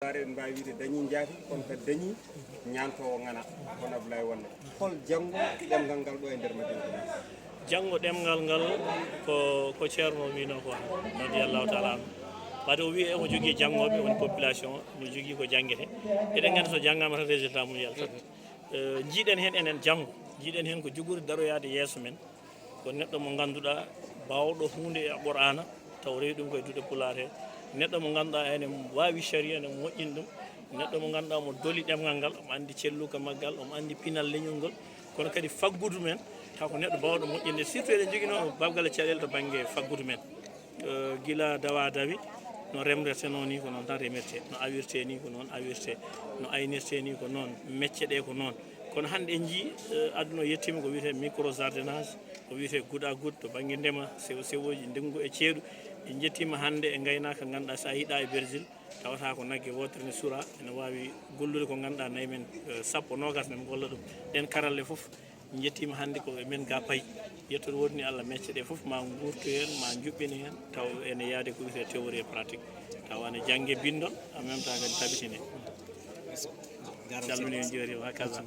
Bare en mbawi wiide dañi jaati kono kadi dañi ñantowo ngana kono Abdoulaye Wonde hol janggo ɗemgal ngal ɗo e nder Madina janggo ɗemgal ngal ko ceerno wino ko radiyallahu taala anu wadde o wi emo jogui janggoɓe woni population no jogui ko jangguete eɗen gandi so janggama tan résultat mum yaltat jiiɗen hen enen janggo jiiɗen hen ko jogori daroyade yesso men ko neɗɗo mo ganduɗa bawɗo hunde e Qur'ana taw rewi ɗum koye duuɗe Pulaar he neɗɗo mo ganduɗa ene wawi sharia ene moƴƴini ɗum neɗɗo mo ganduɗa mo dooli ɗemgal ngal omo andi celluka maggal omo andi pinal leñol ngol kono kadi faggudu men taw ko neɗɗo bawɗo moƴƴinde surtout eɗen joguino babgal caɗele to banggue faggudu men guila dawa dawi no remrete noon ni ko noon tan remirte no awirte ni ko noon awirte no aynirte ni ko noon mecce ɗe ko noon kono hande en jii aduna o yettima ko wiyete micro jardinage ko wiyete goutte à goutte to banggue ndema sewo sewoji ndemgu e ceeɗu en jettima hande e gaynaka ganduɗa sa yiiɗa e Brésil tawata ko naggue wotere ne suura ene wawi gollude ko ganduɗa nayyi men sappo nogas men golla ɗum ɗen karalle foof jettima hande ko men ga paayi yettoɗo wodni Allah mecce ɗe foof ma gurtu hen ma juɓɓine hen taw ene yaade ko wiyete théorie et pratique taw ane janggue bindon en même temps kadi tabitine calmini on jeeri hakaza